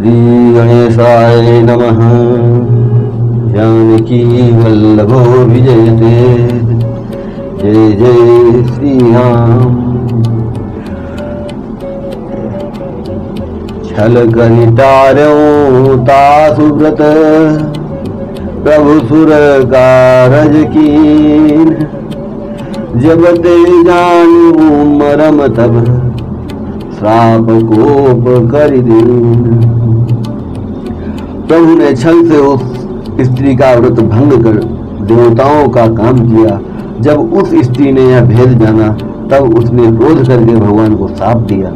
श्री गणेशाय नमः। जानकी वल्लभो विजयते, जय जय श्री राम। छल करितार्यों तासुव्रत, प्रभु सुर कारज कीन। जब ते जानू मरम तब, श्राप कोप कर दीन। प्रभु ने छल से उस स्त्री का व्रत भंग कर देवताओं का काम किया। जब उस स्त्री ने यह भेद जाना, तब उसने क्रोध करके भगवान को श्राप दिया।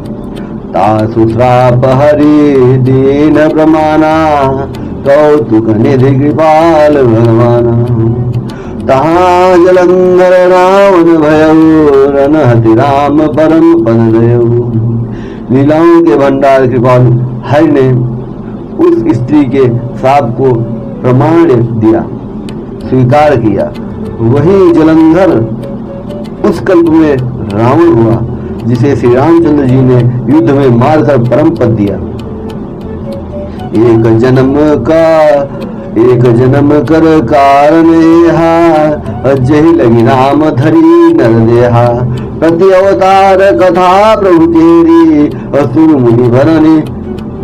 तासु श्राप हरि दीन प्रमाना, कौतुक निधि कृपाल भगवाना। तहाँ जलंधर रावण भयो, रनहति राम परम पद दयो। लीलाओं के भंडार कृपाल हरि ने उस स्त्री के श्राप को प्रमाण दिया, स्वीकार किया। वही जलंधर उस कल्प में रावण हुआ, जिसे श्री रामचंद्र जी ने युद्ध में मारकर परम पद दिया। एक जन्म कर कारण जही लगी राम धरी नर देहा। प्रति अवतार कथा प्रभु तेरी, असुर मुनि भरने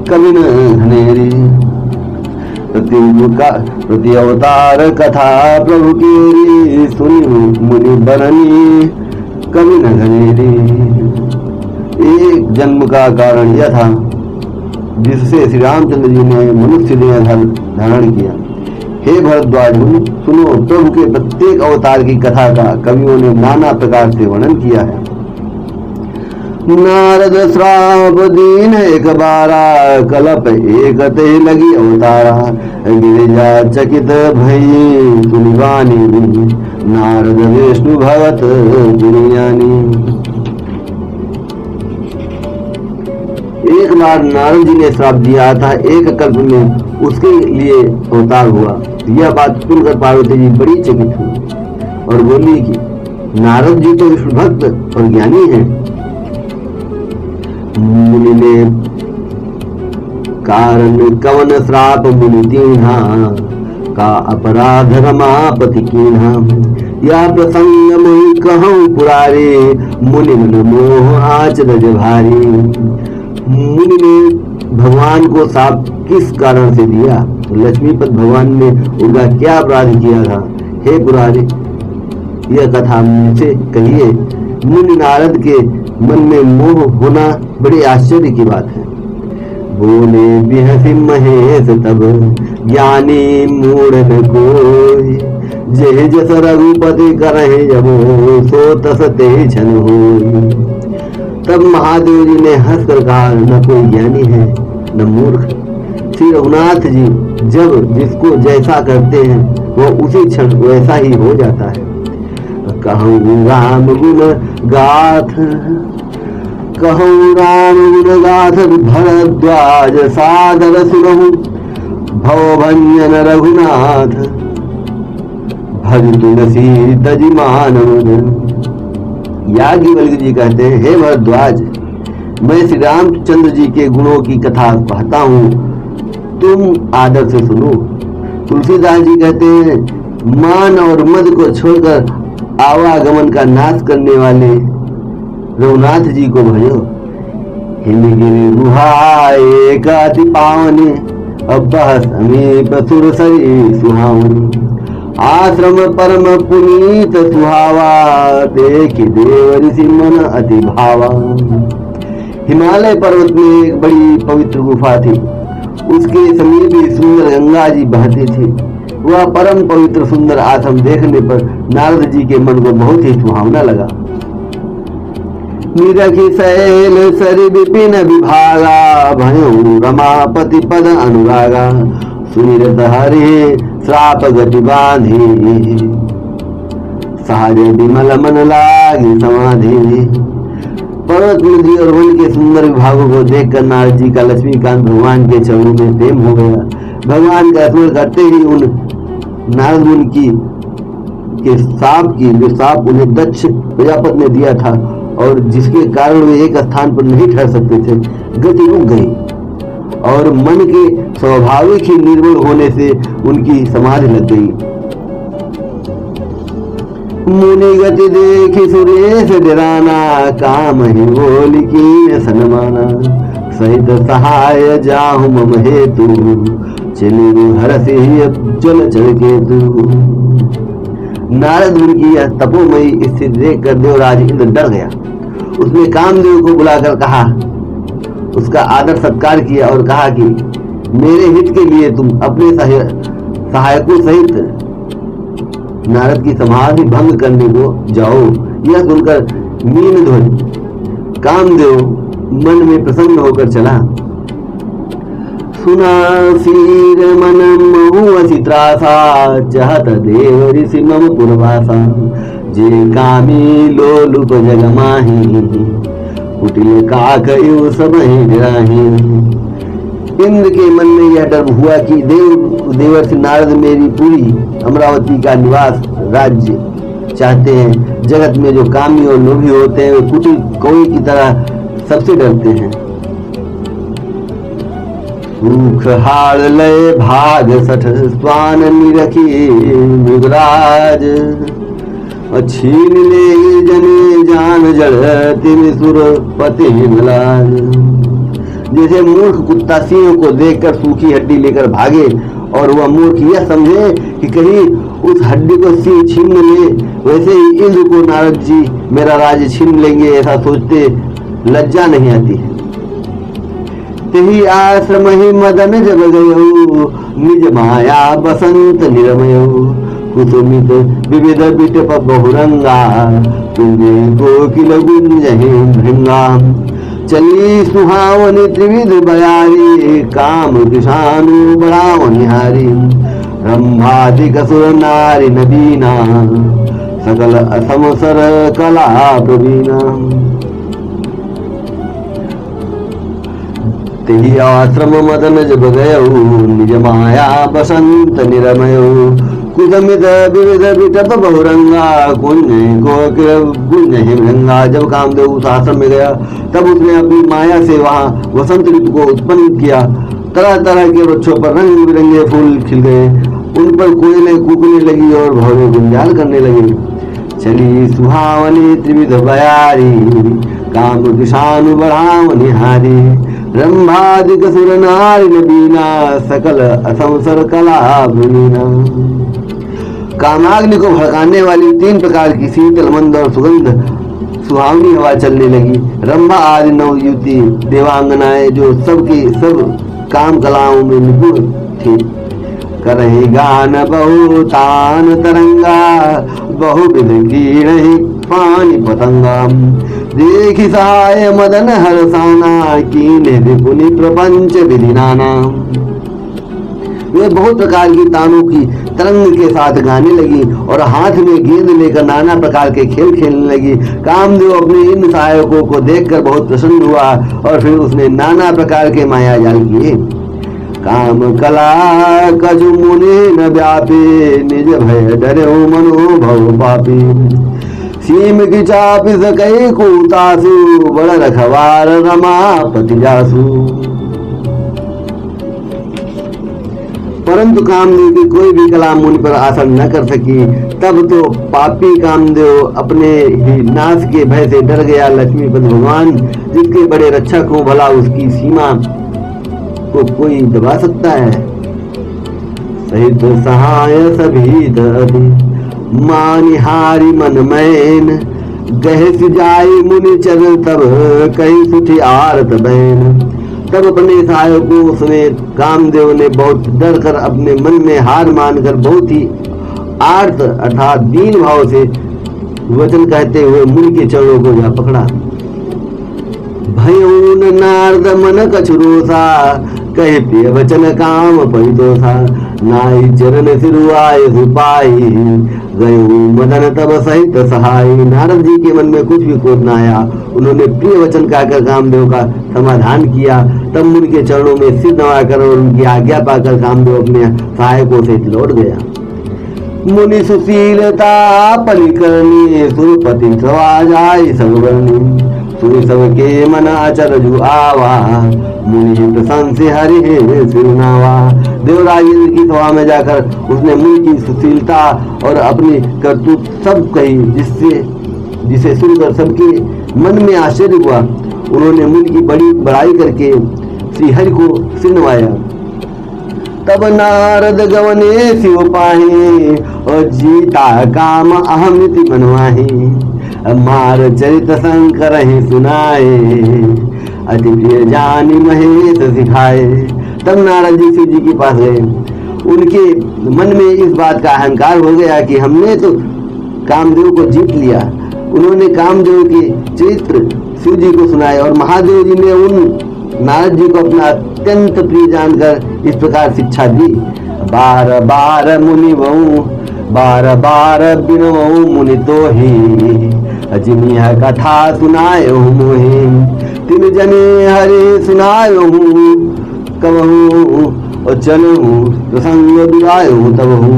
कवि न घनेरी। प्रति अवतार कथा प्रभु केरी, सुनि मुनि भरनी कवि न घनेरी। एक जन्म का कारण यह था जिससे श्री रामचंद्र जी ने मनुष्य देह धारण किया। हे भरद्वाज मुनि, सुनो, प्रभु के प्रत्येक अवतार की कथा का कवियों ने नाना प्रकार से वर्णन किया है। नारद श्राप दीन एक बारा, कलप एक ते लगी अवतारा। गिरिजा चकित भई सुनिवानी, नारद विष्णु भगत गिरियानी। एक बार नारद जी ने श्राप दिया था, एक कल्प में उसके लिए अवतार हुआ। यह बात सुनकर पार्वती जी बड़ी चकित हुई और बोली कि नारद जी तो विष्णु भक्त और ज्ञानी हैं। मुनि ने कारण कवन श्राप मुनि दीन्हा, का अपराध रमापति कीन्हा। या प्रसंग मोहि कहूँ पुरारे, मुनि मन मोह आचरज भारी। मुनि ने भगवान को श्राप किस कारण से दिया? लक्ष्मीपत भगवान ने उनका क्या अपराध किया था? हे पुरारी, यह कथा मुझसे कहिए। मुनि नारद के मन में मोह होना बड़े आश्चर्य की बात है। बोले बिहसी महेश तब, ज्ञानी मूढ़ न कोई। जेह जस रघुपति करहि जबो, सो तस तेहि छन होई। तब महादेव जी ने हंसकर कहा, न कोई ज्ञानी है न मूर्ख। श्री रघुनाथ जी जब जिसको जैसा करते हैं वह उसी क्षण वैसा ही हो जाता है। कहूँ राम गुण गाथ, कहूँ राम गुण गाथ, भरद्वाज सादर सुनहु। भवभंजन रघुनाथ, भज तुलसी तज मानव। याज्ञवल्क्य जी कहते हैं, हे भरद्वाज, मैं श्री रामचंद्र जी के गुणों की कथा कहता हूँ, तुम आदर से सुनो। तुलसीदास जी कहते हैं, मान और मद को छोड़कर आवागमन का नाश करने वाले रघुनाथ जी को भजो। हिमगिरि गुहाए काति पावने, अब्बह समीप सुर सरी सुहावनी। आश्रम परम पुनीत सुहावा, देखि देव ऋषि मन अति भावा। हिमालय पर्वत में एक बड़ी पवित्र गुफा थी। उसके समीप ही सुंदर गंगा जी बहती थी। वह परम पवित्र सुंदर आश्रम देखने पर नारद जी के मन को बहुत ही सुहावना लगा। निरखि शैल सरि विपिन विभागा, भयो रमापति पद अनुरागा। सुमिरत हरि श्राप गति बांधी, सहज विमल मन लागी समाधि। पर्वत नदी और वन के सुंदर विभागों को देखकर नारद जी का लक्ष्मीकांत भगवान के चरणों में प्रेम हो गया। भगवान का स्मरण करते ही उन नारद मुनि के साप उन्हें दक्ष प्रजापति ने दिया था और जिसके कारण वे एक स्थान पर नहीं ठहर सकते थे, गति रुक गई। और मन के स्वाभाविक ही निर्बल होने से उनकी समाधि लग गई। मुनि गति देखी सुरेश डराना, काम ही बोल की सनमाना। सहित सहाय जाहु मम हेतु, चले हरस जल चढ़ के तू। नारद मुनि की यह तपोमयी स्थिति देखकर देवराज इंद्र डर गया। उसने कामदेव को बुलाकर कहा, उसका आदर सत्कार किया और कहा कि मेरे हित के लिए तुम अपने सहायकों सहित नारद की समाधि भंग करने को जाओ। यह सुनकर मीन ध्वनि कामदेव मन में प्रसन्न होकर चला। सुना सीर मन महुअसि त्रासा, चाहत देव ऋषि मम पुरवासा। जे कामी लोलुप जग माही, कुटिल काक यु सब डराही। इंद्र के मन में यह डर हुआ कि देवर्षि नारद मेरी पूरी अमरावती का निवास राज्य चाहते हैं। जगत में जो कामी और लोभी होते हैं वे कुटिल कौए की तरह सबसे डरते हैं। सूख हाड़ लय भाग सठ स्वान निरखी मृगराज। छीन ले जने जान जड़ तिन सुर पति हिमलाज। जैसे मूर्ख कुत्ता सिंह को देखकर सूखी हड्डी लेकर भागे और वह मूर्ख यह समझे कि कहीं उस हड्डी को सिंह छीन ले, वैसे ही इंद्र को नारद जी मेरा राज्य छीन लेंगे ऐसा सोचते लज्जा नहीं आती है। तेहि आश्रम ही मदन जब गयो, निज माया बसंत निरमयो। कुसुमित विविध बिटप बहुरंगा, तुझे कोकिल गुंजहि भृंगा। चली सुहावनी त्रिविध बयारी, काम किसानु बढ़ावनिहारी। ब्रह्मादिक सुर नारी नबीना, सकल असमसर कला प्रवीणा। तेहि आश्रम मदन जब गयो, निज माया बसंत निरमयो। कुसुमित विविध बिटप बहुरंगा, कुंज गुंज हिमरंगा। जब कामदेव उस आश्रम में गया तब उसने अपनी माया से वहां वसंत ऋतु को उत्पन्न किया। तरह तरह के वृक्षों पर रंग बिरंगे फूल खिल गए, उन पर कोयलें कूकने लगी और भौरे गुंजाल करने लगे। चली सुहावनी त्रिविध बयारी, काम किसानु बढ़ावनिहारी। ब्रह्मादिक सुर नारी नबीना, सकल असंसर कला प्रवीणा। कामाग्नि को भड़काने वाली 3 प्रकार की शीतल मंद और सुगंध सुहावनी हवा चलने लगी। रंभा आदि नवयुवती देवांगनाएं जो सबकी सब काम कलाओं में निपुण थी। करहि गान बहु तान तरंगा, बहुविध कीड़हि पानी पतंगा। देखि साय मदन हरसाना, कीन्हे विपुनि प्रपंच विधि नाना। वे बहुत प्रकार की तानों की तरंग के साथ गाने लगी और हाथ में गेंद लेकर नाना प्रकार के खेल खेलने लगी। कामदेव अपने इन सहायकों को देखकर बहुत प्रसन्न हुआ और फिर उसने नाना प्रकार के माया जाल किए। काम कला कजु मुनि न व्यापे, निज भय डरे मनोभव पापी। सीम की चापी सकै कूतासु, बड़ रखवार रमापति जासु। परंतु कामदेव की कोई भी कला मुनि पर आसन न कर सकी। तब तो पापी कामदेव अपने ही नाश के भय से डर गया। लक्ष्मीपति भगवान जिसके बड़े रक्षक हो, भला उसकी सीमा को कोई दबा सकता है। सहित सहाय सभी दधि, मानिहारी मन मैन। गहे सिजाई मुनि चर तब, कहीं सुठी आरत बैन। तब अपने सहायकों समेत कामदेव ने बहुत डर कर अपने मन में हार मानकर बहुत ही आर्त अर्थात दीन भाव से वचन कहते हुए मुनि के चरणों को जा पकड़ा। भयून नारद मन कछुरोसा, कहे प्रिय वचन काम परिदोषा। नाई चरण सिरुआय सुपाई, गयो मदन तब सहित सहाय। नारद जी के मन में कुछ भी क्रोध न आया। उन्होंने प्रिय वचन कहकर कामदेव का समाधान किया। तब मुनि के चरणों में सिर नवाकर और उनकी आज्ञा पाकर कामदेव अपने सहायकों से लौट गया। मुनि सुशीलता पलिकरणी, सुरपति सवाजाई संवर्णी। सुनि सबके मन अचरजु आवा, मुनि प्रशंसे हरि सिरुनावा। देवराज इंद्र की सभा में जाकर उसने मुनि की सुशीलता और अपनी करतूत सब कही, जिसे सुनकर सबके मन में आश्चर्य हुआ। उन्होंने मुनि की बड़ी बड़ाई करके श्री हरि को सिर नवाया। तब नारद गवने शिव पाहि, और जीता काम अहमिति मनवाहि। मार चरित शंकर ही सुनाए, अति प्रिय जानी महेश सिखाए। तब नारद जी शिव जी के पास गए। उनके मन में इस बात का अहंकार हो गया कि हमने तो कामदेव को जीत लिया। उन्होंने कामदेव के चरित्र शिव जी को सुनाए और महादेव जी ने उन नारद जी को अपना अत्यंत प्रिय जानकर इस प्रकार शिक्षा दी। बार बार मुनि बहु, बार बार बिनवु मुनि तो ही, अजनिया कथा सुनायो मोहि। तिन जने हरे सुनायो कबहू, और चलूं प्रसंग दुरायो तबहू।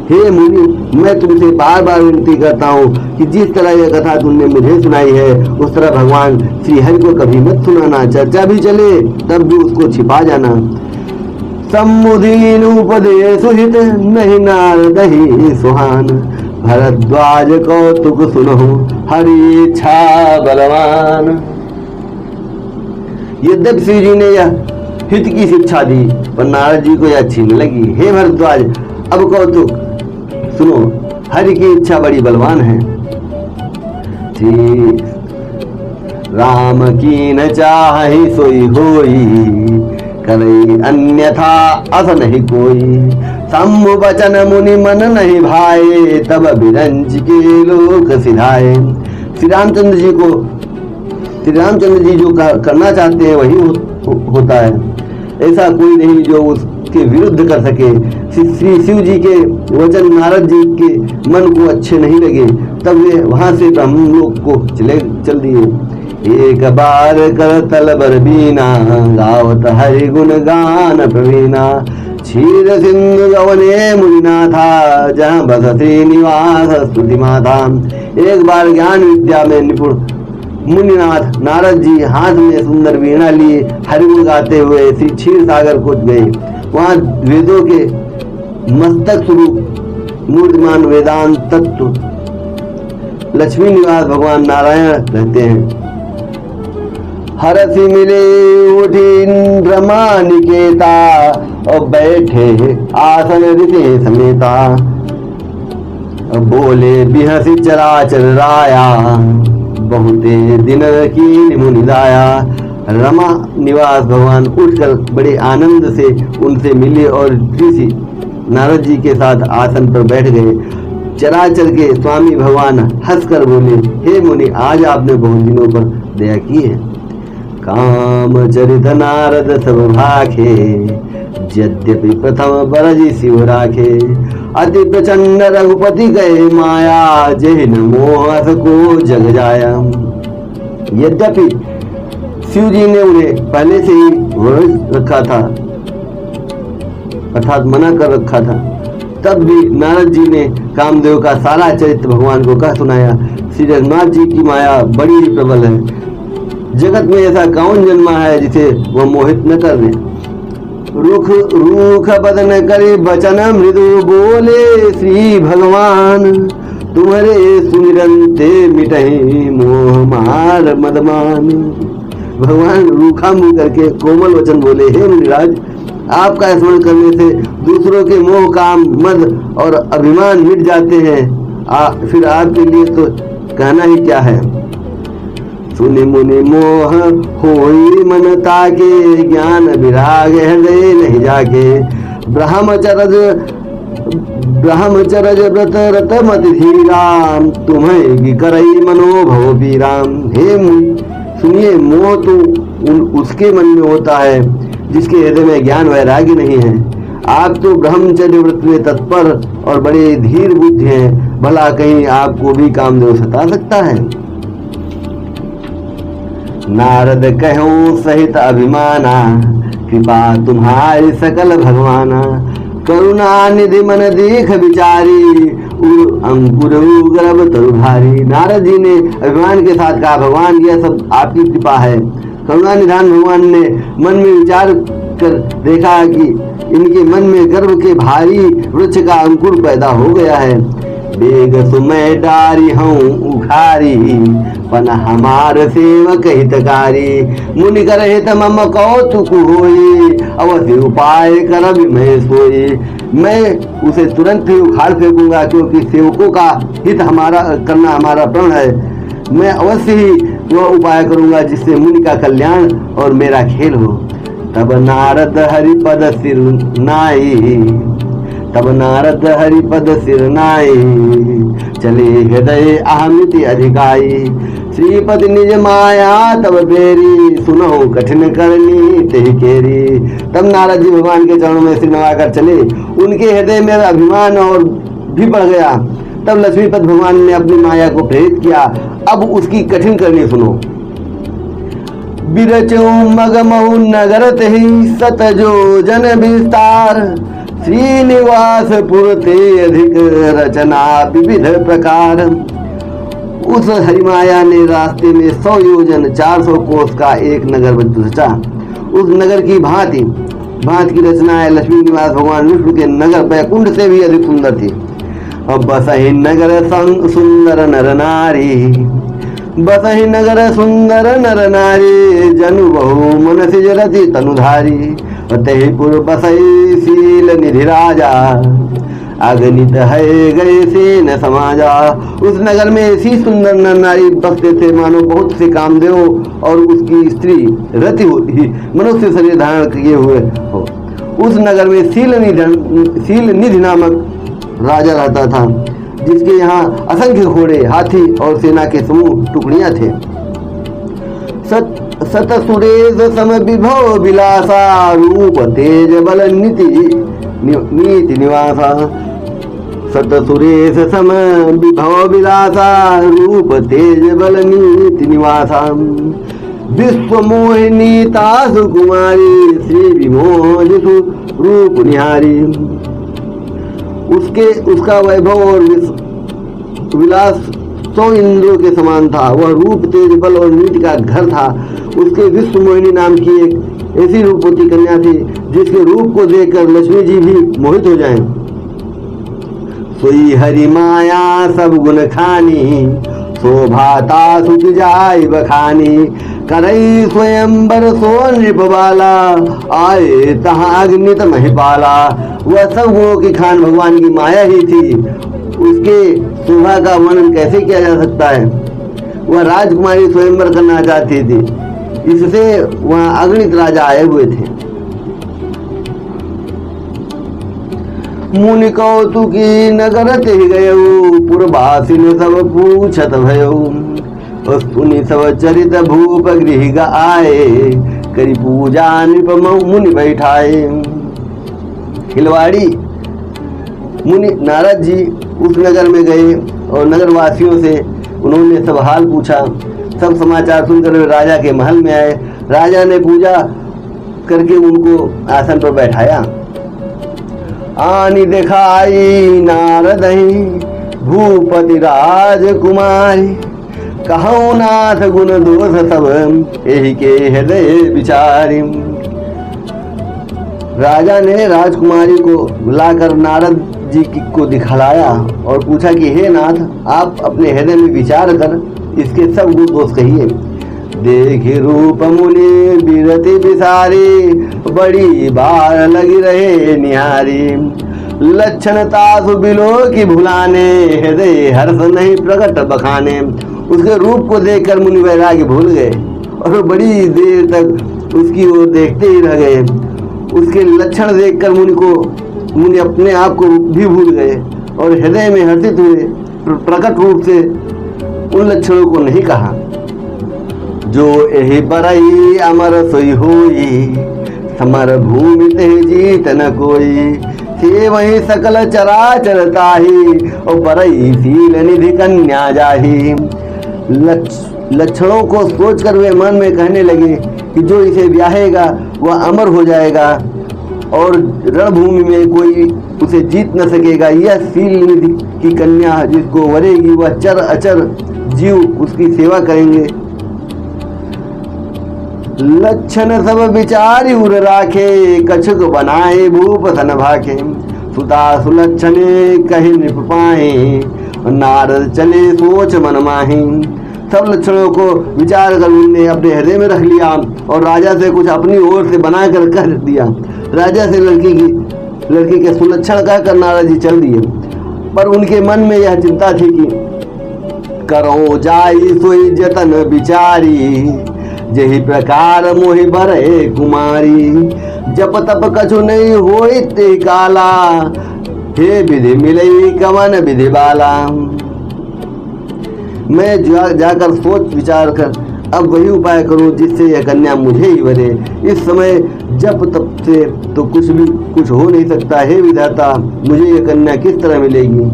हे मुनि, मैं तुमसे बार बार विनती करता हूँ कि जिस तरह यह कथा तुमने मुझे सुनाई है उस तरह भगवान श्री हरि को कभी मत सुनाना। चर्चा भी चले तब भी उसको छिपा जाना। सम्मुदीन उपदेश हित, नहीं नारद ही सुहान। भरद्वाज कौतुक सुनहु, हरि इच्छा बलवान। यद्यपि श्री जी ने यह हित की शिक्षा दी, पर नारद जी को यह अच्छी न लगी। हे भरद्वाज, अब कौतुक सुनो, हरि की इच्छा बड़ी बलवान है। राम की न चाहि सोई होई, करई अन्यथा अस नहीं कोई। शंभु बचन मुनि मन नहीं भाए, तब बिरंज के लोक सिधाए। श्री रामचंद्र जी जो करना चाहते हैं वही होता है। ऐसा कोई नहीं जो उसके विरुद्ध कर सके। श्री शिव जी के वचन नारद जी के मन को अच्छे नहीं लगे, तब वे वहां से ब्रह्मलोक को चल दिए। एक बार कर तल बर बीना, गावत हरि गुण गान प्रवीणा। क्षीर सिंधु गवने मुनिनाथा, जहाँ बसती निवास स्तुति माता। एक बार ज्ञान विद्या में निपुण मुनिनाथ नारद जी हाथ में सुंदर वीणा लिए हरिगुण गाते हुए श्री क्षीर सागर को गए। वहाँ वेदों के मस्तक स्वरूप मूर्तिमान वेदांत तत्व लक्ष्मी निवास भगवान नारायण रहते हैं। हरसी मिले उठी इंद्रमा निकेता, और बैठे आसन ऋषि समेता। बोले बिहसी चराचर राया, बहुते दिन की मुनिदाया। रमा निवास भगवान उठकर बड़े आनंद से उनसे मिले और ऋषि नारद जी के साथ आसन पर बैठ गए। चराचर के स्वामी भगवान हंसकर बोले, हे मुनि, आज आपने बहुत दिनों पर दया की है। काम चरित नारद सब भाखे, यद्यपि प्रथम बरजी शिव राखे। अति प्रचंड रघुपति गए माया, जहिन मोह को जग जाया। यद्यपि शिव जी ने उन्हें पहले से ही वर्णित रखा था, अर्थात मना कर रखा था, तब भी नारद जी ने कामदेव का सारा चरित्र भगवान को कह सुनाया। श्री जगन्नाथ जी की माया बड़ी ही प्रबल है। जगत में ऐसा कौन जन्मा है जिसे वह मोहित न कर दे। रुख रूख बदन करे बचन मृदु, बोले श्री भगवान। तुम्हारे सुमिरन ते मिटहि मोह मार मदमान। भगवान रूखा मुंह करके कोमल वचन बोले, हे मुनिराज, आपका स्मरण करने से दूसरों के मोह काम मद और अभिमान मिट जाते हैं। फिर आपके लिए तो कहना ही क्या है। सुनि मुनि मोह होई मन ताके, ज्ञान विराग हृदय नहीं जाके। ब्रह्मचर्य व्रत रत मति धीरा, तुम्हें करई मनोभव पीराम। हे मुनि, सुनिए, मोह तो उसके मन में होता है जिसके हृदय में ज्ञान वैराग्य नहीं है। आप तो ब्रह्मचर्य व्रत में तत्पर और बड़े धीर बुद्धि हैं, भला कहीं आपको भी कामदेव सता सकता है। नारद कहूँ सहित अभिमाना, कृपा तुम्हारी सकल भगवाना। करुणा निधि मन देख विचारी, अंकुर गर्भ तरुधारी। नारद जी ने अभिमान के साथ कहा, भगवान यह सब आपकी कृपा है। करुणा निधान भगवान ने मन में विचार कर देखा कि इनके मन में गर्भ के भारी वृक्ष का अंकुर पैदा हो गया है। बेग सुमय डारी हूँ उखारी, पन हमार सेवक हितकारी। मुनि कर हित मम कौतुक होई, अवश्य उपाय कर मैं सोई। मैं उसे तुरंत ही उखाड़ फेंकूंगा, क्योंकि सेवकों का हित हमारा करना हमारा प्रण है। मैं अवश्य ही वह उपाय करूंगा जिससे मुनि का कल्याण और मेरा खेल हो। तब नारद हरिपद सिर नाई, तब नारद हरिपद सिर नाई, चले हृदय अहमिति अधिकाई। श्रीपति निज माया तब बेरी, सुनो कठिन करनी तेहि केरी। तब नारद जी भगवान के चरणों में सिर नवाकर चले। उनके हृदय में अभिमान और भी बढ़ गया। तब लक्ष्मीपति भगवान ने अपनी माया को प्रेरित किया। अब उसकी कठिन करनी सुनो। बिरचो मगमहु नगर तेहि, सतजो जन विस्तार। श्रीनिवास पुरते अधिक रचना विविध प्रकार। उस हरिमाया ने रास्ते में 100 योजन 400 कोस का एक नगर रचा। उस नगर की भांति भांति की रचनाएं लक्ष्मी निवास भगवान विष्णु के नगर बैकुंठ से भी अधिक सुंदर थी। अब बसहि नगर सुंदर नर नारी, बसहि नगर सुंदर नर नारी। जनु बहु मन सिजरति तनुधारी, तहिपुर बसई शील निधि राजा। अगणित है गए से न समाजा। उस नगर में ऐसी सुंदर नर नारी बसते थे मानो बहुत से कामदेव और उसकी स्त्री रति होती मनुष्य शरीर धारण किए हुए हो। उस नगर में शील निधि नामक राजा रहता था, जिसके यहाँ असंख्य घोड़े, हाथी और सेना के समूह टुकड़ियां थे। सत सुरेश सम विभव विलासा, रूप तेज बल नीति निवासा। सत सुरेश सम विभव विलासा, रूप तेज बल नीति निवासा। विश्व मोहिनी तासु कुमारी, श्री विमोहितु रूप निहारी। उसका वैभव और विलास 100 इंद्रों के समान था। वह रूप तेज बल और नीति का घर था। उसके विश्व मोहिनी नाम की एक ऐसी रूपवती कन्या थी जिसके रूप को देखकर लक्ष्मी जी भी मोहित हो जाएं। सोई हरि माया सब गुण खानी, शोभाता सुख जाय बखानी। करई स्वयंवर सो नृपबाला, आए तहाँ अग्नित महिपाला। वह सब गुणों की खान भगवान की माया ही थी। उसके शोभा का वर्णन कैसे किया जा सकता है। वह राजकुमारी स्वयंवर करना चाहती थी, इससे वहाँ अगणित राजा आए हुए थे। मुनि कौतुकी नगर ते गयऊ, पुरवासिन सब पूछत भयऊ। सुनि सब चरित भूप गृह आए, करी पूजा नृप मुनि बैठाए। खिलवाड़ी मुनि नारद जी उस नगर में गए और नगर वासियों से उन्होंने सब हाल पूछा। सब समाचार सुनकर वे राजा के महल में आए। राजा ने पूजा करके उनको आसन पर बैठाया। आनी दिखाई नारद भूपति राजकुमारी, कहूँ नाथ गुण दोष सब यही के हृदय विचारी। राजा ने राजकुमारी को बुलाकर नारद जी को दिखलाया और पूछा कि हे नाथ, आप अपने हृदय में विचार कर इसके सब गुण दोष कहिए। देख रूप मुनि बिरति बिसारी, बड़ी बार लगी रहे निहारी। लक्षण तासु बिलो की भुलाने, हृदय हर्ष नहीं प्रकट बखाने। उसके रूप को देखकर मुनि वैराग्य भूल गए और बड़ी देर तक उसकी ओर देखते ही रह गए। उसके लक्षण देखकर मुनि अपने आप को भी भूल गए और हृदय में हर्षित हुए। प्रकट रूप से उन लक्षणों को नहीं कहा। जो यही बरई अमर सोई होई, समर भूमि ते जीत न कोई। से वही सकल चराचर ताही, और बरई शील निधि कन्या जाही। लक्षणों को सोचकर वे मन में कहने लगे कि जो इसे ब्याहेगा वह अमर हो जाएगा और रणभूमि में कोई उसे जीत न सकेगा। यह शील निधि की कन्या जिसको वरेगी वह चर अचर जीव उसकी सेवा करेंगे। लक्षण सब विचारी उर राखे, कछुक बनाए भूप सन भाखे। सुता सुलक्षणे कही निप पाए, नारद चले सोच मन माही। सब लक्षणों को विचार कर उन्होंने अपने हृदय में रख लिया और राजा से कुछ अपनी ओर से बना कर कह दिया। राजा से लड़की के सुलक्षण कहकर नारद जी चल दिए, पर उनके मन में यह चिंता थी कि करो जाई सोई जतन विचारी, जही प्रकार मोहि बरे कुमारी। जप तप कछु नहीं होई ते काला, हे विधि मिलई कवन विधि बाला। मैं जाकर सोच विचार कर अब वही उपाय करूं जिससे यह कन्या मुझे ही वरे। इस समय जप तप से तो कुछ हो नहीं सकता। हे विधाता, मुझे यह कन्या किस तरह मिलेगी?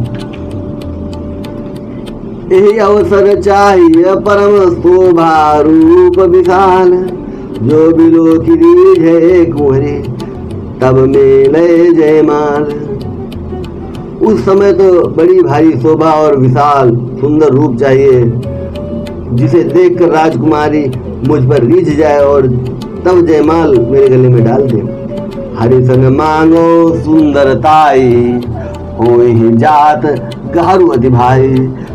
यही अवसर चाहिए परम शोभा रूप विशाल, जो बिलो की रीझे कुहरे तब मेले जयमाल। उस समय तो बड़ी भारी शोभा और विशाल सुंदर रूप चाहिए, जिसे देखकर राजकुमारी मुझ पर रीझ जाए और तब जयमाल मेरे गले में डाल दे। हरिसन मांगो सुंदरताई, होई जात गारु अति भाई।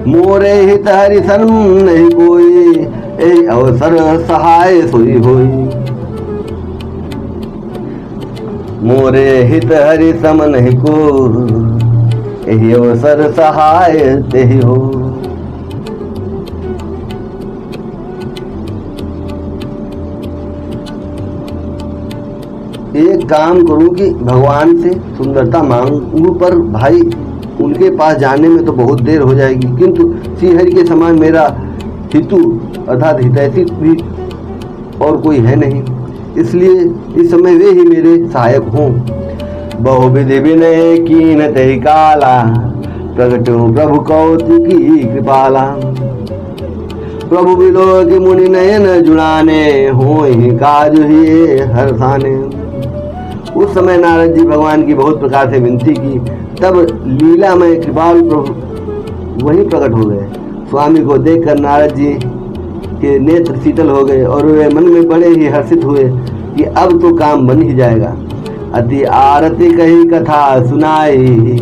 मोरे हित हरिसन नहीं कोई, ए अवसर सहाय सोई होई। मोरे हित हरि सम नहीं को, यही अवसर सहाय ते हो। एक काम करूं कि भगवान से सुंदरता मांगू, पर भाई उनके पास जाने में तो बहुत देर हो जाएगी, किंतु श्रीहरि के समान मेरा हितु अर्थात हितैषी भी और कोई है नहीं, इसलिए इस समय वे ही मेरे सहायक हों। बहुविधि विनय कीन तहि काला, प्रगटो प्रभु कौतुकी कृपाला। प्रभु बिलोक मुनि नयन जुड़ाने, होहि काज ही हर्षाने। उस समय नारद जी भगवान की बहुत प्रकार से विनती की, तब लीलामय कृपाल प्रभु वहीं प्रकट हो गए। स्वामी को देखकर नारद जी के नेत्र शीतल हो गए और वे मन में बड़े ही हर्षित हुए कि अब तो काम बन ही जाएगा। अति आरती कही कथा सुनाई,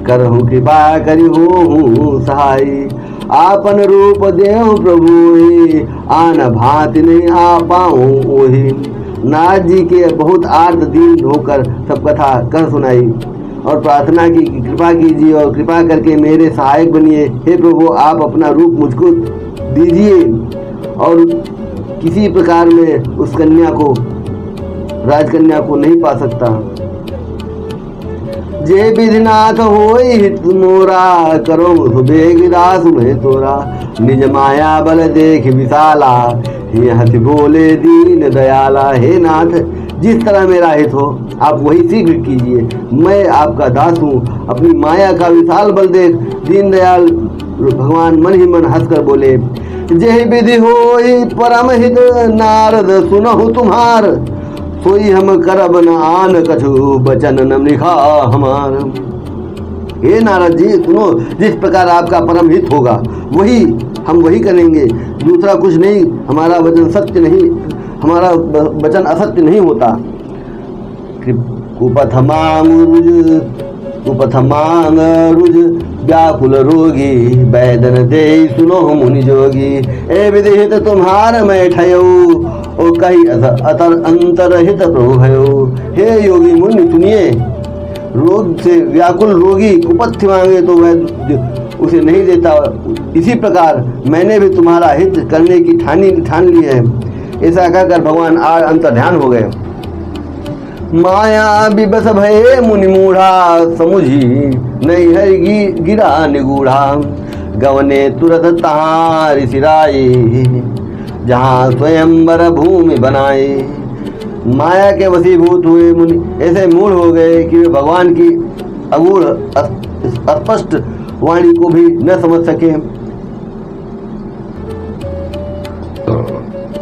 करहु कृपा करी हो सहाय। आपन रूप देहु प्रभु, आन भांति नहीं आ पाऊं ओहि। नारद जी के बहुत आर्त दीन होकर सब कथा कह सुनाई और प्रार्थना की कि कृपा कीजिए और कृपा करके मेरे सहायक बनिए। हे प्रभु, आप अपना रूप मुझको दीजिए और किसी प्रकार में उस राजकन्या को नहीं पा सकता। जे विधिनाथ होई हित मोरा, करो सुबेग दास में तोरा। निज माया बल देख विशाला, हे हंस बोले दीन दयाला। हे नाथ, जिस तरह मेरा हित हो आप वही शीघ्र कीजिए। मैं आपका दास हूँ। अपनी माया का विशाल बल देख दीन दयाल भगवान मन ही मन हंसकर बोले, जय विधि होई परम हित, नारद सुनहु तुम्हार। सोई हम करब न आन कछु, बचन न लिखा हमार। हे नारद जी सुनो, जिस प्रकार आपका परम हित होगा हम वही करेंगे, दूसरा कुछ नहीं। हमारा वचन सत्य नहीं, हमारा वचन असत्य नहीं होता। कुपथ मांग रुज व्याकुल रोगी, बैदन दे सुनो मुनि जोगी। ए विधिहित तुम्हार मैं ठयो, ओ कही अतर अंतरहित प्रभु भयो। हे योगी मुनि सुनिए, रोग से व्याकुल रोगी कुपथ मांगे तो वह उसे नहीं देता। इसी प्रकार मैंने भी तुम्हारा हित करने की ठान ली है। ऐसा कहकर भगवान अंतर ध्यान हो गए। माया विबस भये मुनि मूढ़ा, समुझी नहीं हरि गिरा निगूढ़ा। गवने तुरत तार सिराई, जहाँ स्वयंवर भूमि बनाए। माया के वशीभूत हुए मुनि ऐसे मूढ़ हो गए कि वे भगवान की अगूढ़ स्पष्ट वाणी को भी न समझ सके।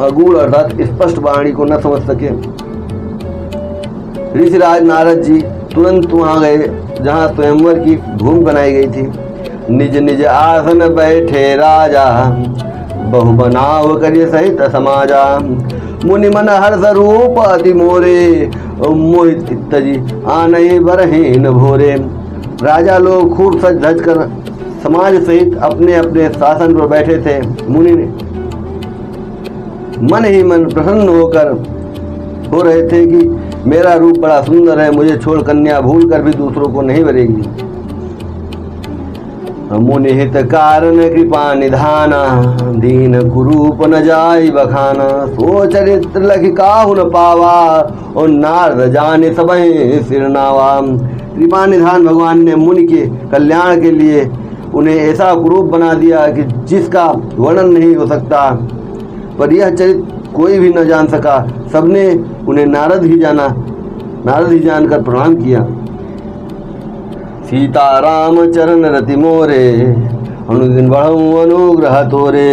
अगूढ़ अर्थात स्पष्ट वाणी को न समझ सके। ऋषिराज नारद जी तुरंत वहाँ गए जहाँ स्वयंवर की भूमि बनाई गई थी। निज निज आसन बैठे राजा, बहु बनाव करिय सहित समाजा। मुनि मन हर्ष रूप अति मोरे, मोहित चित्त जी आनहि बरहीन भोरे। राजा लोग खूब सज धज कर समाज सहित अपने अपने शासन पर बैठे थे। मुनि ने मन ही मन प्रसन्न होकर हो रहे थे कि मेरा रूप बड़ा सुंदर है, मुझे छोड़ कन्या भूल कर भी दूसरों को नहीं वरेगी। मुनि हित कारण कृपा निधाना, दीन कुरूप न जाई बखाना। सो चरित्र लखि काहु न पावा, और नारद जाने सबहि सिरनावा। कृपा निधान भगवान ने मुनि के कल्याण के लिए उन्हें ऐसा कुरूप बना दिया कि जिसका वर्णन नहीं हो सकता। पर यह चरित्र कोई भी न जान सका, सबने उन्हें नारद ही जानकर प्रणाम किया। सीताराम चरण रति मोरे, अनुदिन बढ़ऊ अनुग्रह तोरे।